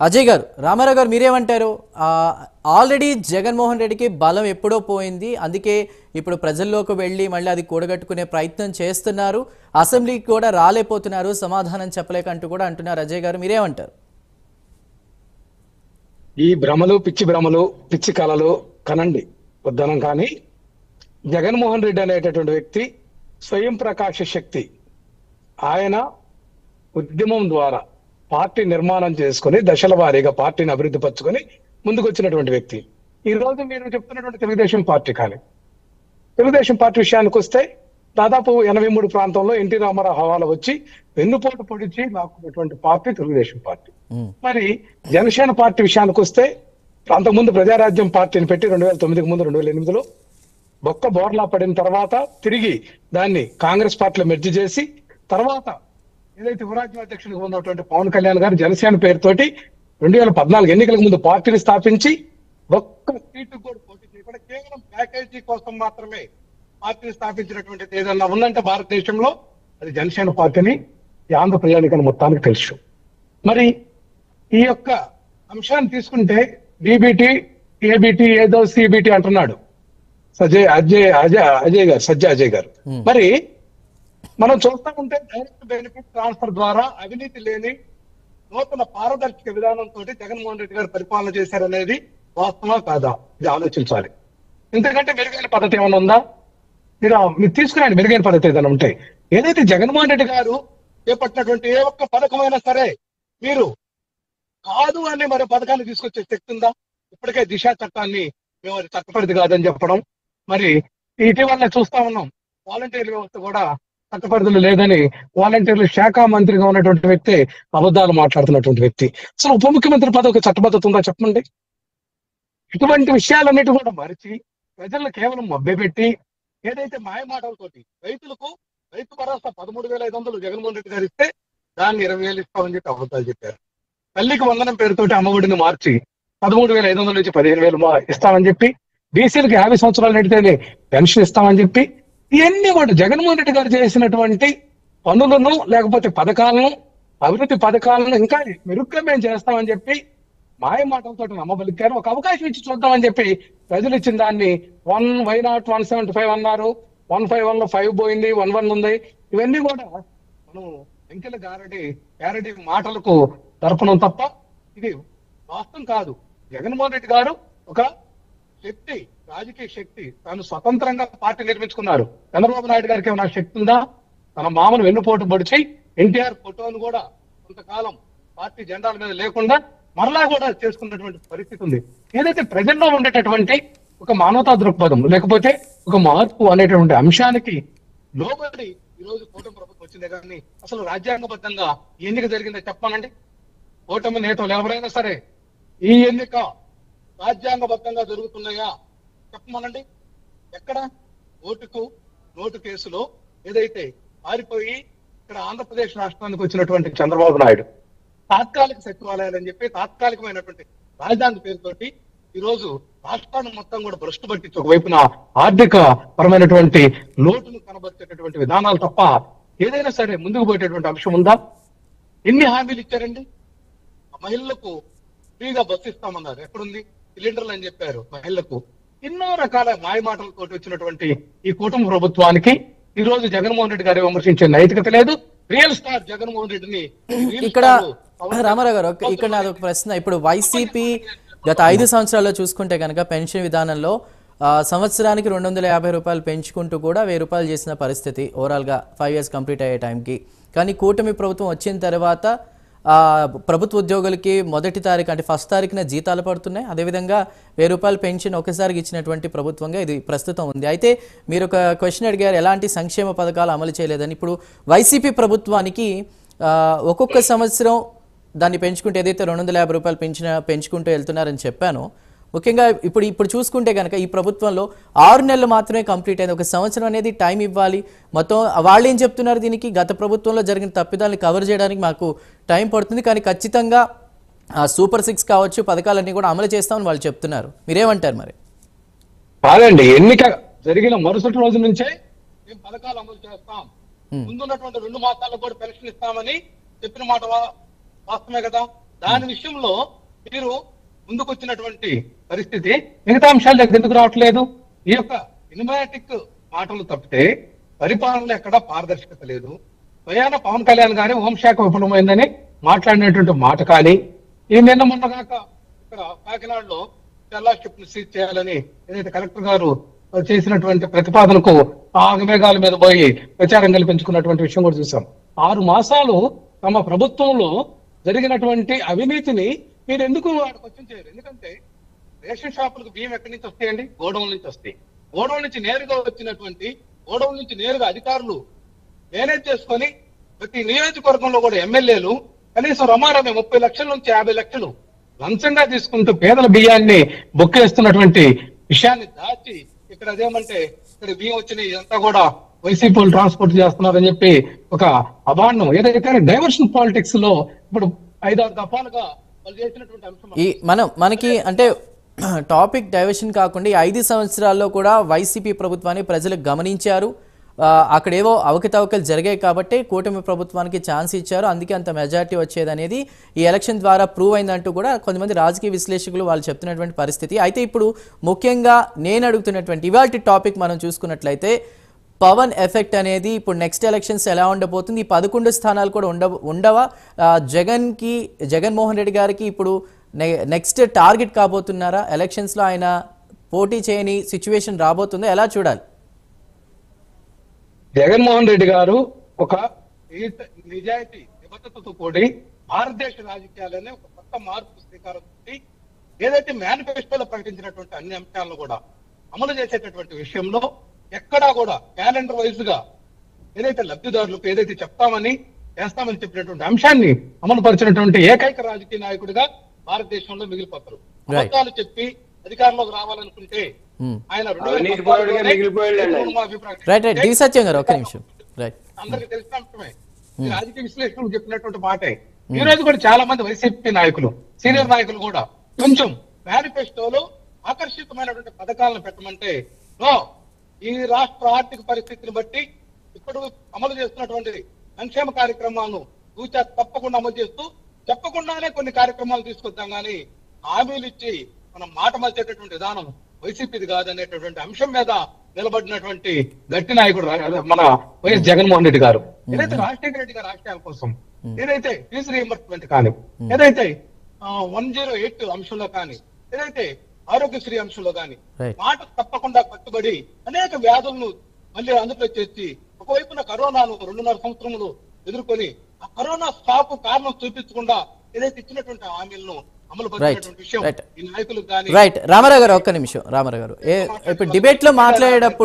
అజయ్ గారు, రామారావు గారు మీరేమంటారు? ఆల్రెడీ జగన్మోహన్ రెడ్డికి బలం ఎప్పుడో పోయింది, అందుకే ఇప్పుడు ప్రజల్లోకి వెళ్ళి మళ్ళీ అది కూడగట్టుకునే ప్రయత్నం చేస్తున్నారు, అసెంబ్లీకి కూడా రాలేకపోతున్నారు, సమాధానం చెప్పలేకంటూ కూడా అంటున్నారు. అజయ్ గారు మీరేమంటారు? ఈ భ్రమలు పిచ్చి కళలు కనండి వద్దనం, కానీ జగన్మోహన్ రెడ్డి అనేటటువంటి వ్యక్తి స్వయం ప్రకాశ శక్తి. ఆయన ఉద్యమం ద్వారా పార్టీ నిర్మాణం చేసుకుని దశల వారీగా పార్టీని అభివృద్ధి పరుచుకొని ముందుకు వచ్చినటువంటి వ్యక్తి. ఈ రోజు మీరు చెప్తున్నటువంటి తెలుగుదేశం పార్టీ, కానీ తెలుగుదేశం పార్టీ విషయానికి వస్తే దాదాపు 83 ప్రాంతంలో ఎన్టీ రామారావు హవాలా వచ్చి వెన్నుపోటు పొడిచి లాక్కున్నటువంటి పార్టీ తెలుగుదేశం పార్టీ. మరి జనసేన పార్టీ విషయానికి వస్తే అంతకుముందు ప్రజారాజ్యం పార్టీని పెట్టి 2009కు ముందు 2008లో బొక్క బోర్లా పడిన తర్వాత తిరిగి దాన్ని కాంగ్రెస్ పార్టీలో మెర్జ్ చేసి తర్వాత ఏదైతే యువరాజ్యం అధ్యక్షుడిగా ఉన్నటువంటి పవన్ కళ్యాణ్ గారు జనసేన పేరుతోటి 2014 ఎన్నికలకు ముందు పార్టీని స్థాపించి ఒక్క సీటు కూడా పోటీ చేయకుండా కేవలం ప్యాకేజీ కోసం మాత్రమే పార్టీని స్థాపించినటువంటిది ఏదన్నా ఉందంటే భారతదేశంలో అది జనసేన పార్టీని ఆంధ్ర ప్రజానికాన్ని మొత్తానికి తెలుసు. మరి ఈ యొక్క అంశాన్ని తీసుకుంటే డీబీటీ, ఏబీటీ, ఏదో సిబిటి అంటున్నాడు సజ్జ అజయ్ గారు. మరి మనం చూస్తా ఉంటే డైరెక్ట్ బెనిఫిట్ ట్రాన్స్ఫర్ ద్వారా అవినీతి లేని నూతన పారదర్శక విధానంతో జగన్మోహన్ రెడ్డి గారు పరిపాలన చేశారనేది వాస్తవా కాదా, ఇది ఆలోచించాలి. ఎందుకంటే మెరుగైన పద్ధతి ఏమైనా ఉందా? మీరు తీసుకురండి మెరుగైన పద్ధతి ఏదైనా ఉంటే. ఏదైతే జగన్మోహన్ రెడ్డి గారు చేపట్టినటువంటి ఏ ఒక్క పథకమైనా సరే మీరు కాదు అని మరి పథకాన్ని తీసుకొచ్చే శక్తి ఉందా? ఇప్పటికే దిశ చట్టాన్ని మేము అది చట్టపరిధి కాదని చెప్పడం, మరి ఇటీవల చూస్తా ఉన్నాం వాలంటీర్ వ్యవస్థ కూడా చట్టపరిధిలో లేదని వాలంటీర్లు శాఖ మంత్రిగా ఉన్నటువంటి వ్యక్తి అబద్ధాలు మాట్లాడుతున్నటువంటి వ్యక్తి. అసలు ఉప ముఖ్యమంత్రి పదవికి చట్టబద్ధత ఉందా చెప్పండి? ఇటువంటి విషయాలన్నిటి కూడా మరిచి ప్రజలను కేవలం మభ్యపెట్టి ఏదైతే మాయ మాటలతోటి రైతులకు రైతు భరోసా 13,500 జగన్మోహన్ రెడ్డి గారు ఇస్తే దాన్ని 20,000 ఇస్తామని చెప్పి అబద్ధాలు చెప్పారు. తల్లికి వందనం పేరుతోటి అమ్మఒడిని మార్చి 13,500 నుంచి 15,000 ఇస్తామని చెప్పి, బీసీలకు 50 సంవత్సరాలు నిండితేనే పెన్షన్ ఇస్తామని చెప్పి, ఇవన్నీ కూడా జగన్మోహన్ రెడ్డి గారు చేసినటువంటి పనులను లేకపోతే పథకాలను, అభివృద్ధి పథకాలను ఇంకా మెరుగ్గా మేము చేస్తామని చెప్పి మాయ మాటలతో నమ్మబలికారు. ఒక అవకాశం ఇచ్చి చూద్దామని చెప్పి ప్రజలు ఇచ్చిన దాన్ని 1 175 అన్నారు, 151లో 5 పోయింది, 11 ఉంది. ఇవన్నీ కూడా మనం వెంకయ్య గారడి మాటలకు దర్పణం తప్ప ఇది వాస్తవం కాదు. జగన్మోహన్ రెడ్డి గారు ఒక శక్తి, రాజకీయ శక్తి. తాను స్వతంత్రంగా పార్టీ నిర్మించుకున్నారు. చంద్రబాబు నాయుడు గారికి ఏమైనా శక్తి ఉందా? తన మామను వెన్నుపోటు పొడిచి ఎన్టీఆర్ ఫోటోను కూడా కొంతకాలం పార్టీ జెండాల మీద లేకుండా మరలా కూడా చేసుకున్నటువంటి పరిస్థితి ఉంది. ఏదైతే ప్రజల్లో ఉండేటటువంటి ఒక మానవతా దృక్పథం లేకపోతే ఒక మార్పు అనేటువంటి అంశానికి లోబడి ఈ రోజు కూటమి ప్రభుత్వం వచ్చిందే కానీ అసలు రాజ్యాంగబద్ధంగా ఎన్నిక జరిగిందో చెప్పానండి. కూటమి నేతలు ఎవరైనా సరే ఈ ఎన్నిక రాజ్యాంగబద్ధంగా జరుగుతున్నాయా చెప్పమనండి. ఎక్కడ? నోటు కేసులో ఏదైతే పారిపోయి ఇక్కడ ఆంధ్రప్రదేశ్ రాష్ట్రానికి వచ్చినటువంటి చంద్రబాబు నాయుడు తాత్కాలిక సచివాలయాలని చెప్పి తాత్కాలికమైనటువంటి రాజధాని పేరుతోటి ఈ రోజు రాష్ట్రాన్ని మొత్తం కూడా భ్రష్టు పట్టించి ఒకవైపున ఆర్థిక పరమైనటువంటి లోటును కనబరిచేటటువంటి విధానాలు తప్ప ఏదైనా సరే ముందుకు పోయేటటువంటి అంశం ఉందా? ఎన్ని హామీలు ఇచ్చారండి? మహిళలకు ఫ్రీగా బస్సు ఇస్తామన్నారు, ఎక్కడుంది? సిలిండర్లు అని చెప్పారు మహిళలకు. ఎన్నో రకాల మాయమాటలతో వచ్చినటువంటి ఈ కూటమి ప్రభుత్వానికి ఈ రోజు జగన్మోహన్ రెడ్డి గారు విమర్శించే నైతికత లేదు. రియల్ స్టార్ జగన్మోహన్ రెడ్డిని ఇక్కడ రామారావు గారు, ఇక్కడ నాది ఒక ప్రశ్న. ఇప్పుడు వైసీపీ గత 5 సంవత్సరాల్లో చూసుకుంటే కనుక పెన్షన్ విధానంలో సంవత్సరానికి 250 రూపాయలు పెంచుకుంటూ కూడా 1000 రూపాయలు చేసిన పరిస్థితి ఓవరాల్గా 5 ఇయర్స్ కంప్లీట్ అయ్యే టైంకి. కానీ కూటమి ప్రభుత్వం వచ్చిన తర్వాత ప్రభుత్వ ఉద్యోగులకి మొదటి తారీఖు అంటే ఫస్ట్ తారీఖున జీతాలు పడుతున్నాయి. అదేవిధంగా 1000 రూపాయలు పెన్షన్ ఒకసారికి ఇచ్చినటువంటి ప్రభుత్వంగా ఇది ప్రస్తుతం ఉంది. అయితే మీరు ఒక క్వశ్చన్ అడిగారు, ఎలాంటి సంక్షేమ పథకాలు అమలు చేయలేదని. ఇప్పుడు వైసీపీ ప్రభుత్వానికి ఒక్కొక్క సంవత్సరం దాన్ని పెంచుకుంటే ఏదైతే 250 రూపాయలు పెంచుకుంటూ వెళ్తున్నారని చెప్పాను. ముఖ్యంగా ఇప్పుడు చూసుకుంటే కనుక ఈ ప్రభుత్వంలో 6 నెలలు మాత్రమే కంప్లీట్ అయింది. ఒక సంవత్సరం అనేది టైం ఇవ్వాలి. మొత్తం వాళ్ళు ఏం చెప్తున్నారు దీనికి? గత ప్రభుత్వంలో జరిగిన తప్పిదాలను కవర్ చేయడానికి మాకు టైం పడుతుంది, కానీ ఖచ్చితంగా సూపర్ 6 కావచ్చు పథకాలన్నీ కూడా అమలు చేస్తామని వాళ్ళు చెప్తున్నారు. మీరేమంటారు? మరి కాదండి, ఎన్నిక జరిగిన మరుసటి రోజు నుంచే మేము పథకాలు అమలు చేస్తాం, ముందున్నటువంటి 2 మాసాలకు కూడా పెన్షన్ ఇస్తామని చెప్పిన మాట వాస్తవమే కదా. దాని విషయంలో మీరు ముందుకొచ్చినటువంటి పరిస్థితి మిగతా అంశాల దగ్గర ఎందుకు రావట్లేదు? ఈ యొక్క ఇన్మాటిక్ మాటలు తప్పితే పరిపాలనలో ఎక్కడ పారదర్శకత లేదు. స్వయాన పవన్ కళ్యాణ్ గారి హోంశాఖ విఫలమైందని మాట్లాడినటువంటి మాట కానీ, ఈ నిన్న మొన్నగాక ఇక్కడ కాకినాడలో ఫెలోషిప్ ని సీజ్ చేయాలని ఏదైతే కలెక్టర్ గారు చేసినటువంటి ప్రతిపాదనకు ఆగమేఘాల మీద పోయి ప్రచారం కల్పించుకున్నటువంటి విషయం కూడా చూసాం. 6 మాసాలు తమ ప్రభుత్వంలో జరిగినటువంటి అవినీతిని మీరు ఎందుకు క్వశ్చన్ చేయరు? ఎందుకంటే రేషన్ షాపులకు బియ్యం ఎక్కడి నుంచి వస్తాయండి? గోడౌన్ నుంచి వస్తాయి. గోడౌన్ నుంచి నేరుగా వచ్చినటువంటి గోడౌన్ నుంచి నేరుగా అధికారులు మేనేజ్ చేసుకొని ప్రతి నియోజకవర్గంలో కూడా ఎమ్మెల్యేలు కనీసం రమారమే 30 లక్షల నుంచి 50 లక్షలు లంచంగా తీసుకుంటూ పేదల బియ్యాన్ని బొక్కేస్తున్నటువంటి విషయాన్ని దాచి ఇక్కడ అదేమంటే ఇక్కడ బియ్యం వచ్చినాయి ఇదంతా కూడా వైసీపీ ట్రాన్స్పోర్ట్ చేస్తున్నారని చెప్పి ఒక అభాండం ఏదైతే డైవర్షన్ పాలిటిక్స్ లో ఇప్పుడు 5-6 దఫాలుగా వాళ్ళు చేసినటువంటి అంశం మనకి అంటే టాపిక్ డైవర్షన్ కాకుండా ఈ 5 సంవత్సరాల్లో కూడా వైసీపీ ప్రభుత్వాన్ని ప్రజలు గమనించారు. అక్కడేవో అవకతవకలు జరిగాయి కాబట్టి కూటమి ప్రభుత్వానికి ఛాన్స్ ఇచ్చారు, అందుకే అంత మెజారిటీ వచ్చేది అనేది ఈ ఎలక్షన్ ద్వారా ప్రూవ్ అయిందంటూ కూడా కొంతమంది రాజకీయ విశ్లేషకులు వాళ్ళు చెప్తున్నటువంటి పరిస్థితి. అయితే ఇప్పుడు ముఖ్యంగా నేను అడుగుతున్నటువంటి ఇవాల్టి టాపిక్ మనం చూసుకున్నట్లయితే పవన్ ఎఫెక్ట్ అనేది ఇప్పుడు నెక్స్ట్ ఎలక్షన్స్ ఎలా ఉండబోతుంది? ఈ 11 స్థానాలు కూడా ఉండవా? జగన్మోహన్ రెడ్డి గారికి ఇప్పుడు నెక్స్ట్ టార్గెట్ కాబోతున్నారా? ఎలక్షన్స్లో ఆయన పోటీ చేయని సిచ్యువేషన్ రాబోతుందా? ఎలా చూడాలి? జగన్మోహన్ రెడ్డి గారు ఒక నిజాయితీ నిబద్ధతతో కూడి భారతదేశ రాజకీయాలనే ఒక కొత్త మార్పు శ్రీకారం చుట్టి ఏదైతే మేనిఫెస్టోలో ప్రకటించినటువంటి అన్ని అంశాలను కూడా అమలు చేసేటటువంటి విషయంలో ఎక్కడా కూడా క్యాలెండర్ వైజ్ గా ఏదైతే లబ్ధిదారులకు ఏదైతే చెప్తామని చేస్తామని చెప్పినటువంటి అంశాన్ని అమలు పరిచినటువంటి ఏకైక రాజకీయ నాయకుడిగా భారతదేశంలో మిగిలిపోతారు. అబద్ధాలు చెప్పి అధికారంలోకి రావాలనుకుంటే ఆయన అందరికి తెలిసిన అంశమే. రాజకీయ విశ్లేషకులు చెప్పినటువంటి మాటే. ఈ రోజు కూడా చాలా మంది వైసీపీ నాయకులు సీనియర్ నాయకులు కూడా కొంచెం మేనిఫెస్టోలో ఆకర్షితమైనటువంటి పథకాలను పెట్టమంటే ఈ రాష్ట్ర ఆర్థిక పరిస్థితిని బట్టి ఇప్పుడు అమలు చేస్తున్నటువంటి సంక్షేమ కార్యక్రమాలను తూచా తప్పకుండా అమలు చేస్తూ చెప్పకుండానే కొన్ని కార్యక్రమాలు తీసుకొద్దాం కానీ హామీలు ఇచ్చి మనం మాట మర్చేటటువంటి విధానం వైసీపీది కాదనేటటువంటి అంశం మీద నిలబడినటువంటి గట్టి నాయకుడు మన వైఎస్ జగన్మోహన్ రెడ్డి గారు. ఏదైతే రాజశేఖర రెడ్డి గారి రాష్ట్రాల కోసం ఏదైతే ఫీజు రీయింబర్స్మెంట్ కానీ, ఏదైతే 108 అంశంలో కానీ, ఏదైతే ఆరోగ్యశ్రీ అంశంలో కానీ మాట తప్పకుండా కట్టుబడి అనేక వ్యాధులను మళ్ళీ అందులో చేర్చి ఒకవైపున కరోనాను 2.5 సంవత్సరములు ఎదుర్కొని ఆ కరోనా స్టాక్ కారణం చూపించకుండా ఏదైతే ఇచ్చినటువంటి హామీలను అమలు పరిచినటువంటి విషయం ఈ నాయకులు కానీ రామారావు గారు ఒక్క నిమిషం. రామారావు గారు ఇప్పుడు డిబేట్ లో మాట్లాడేటప్పుడు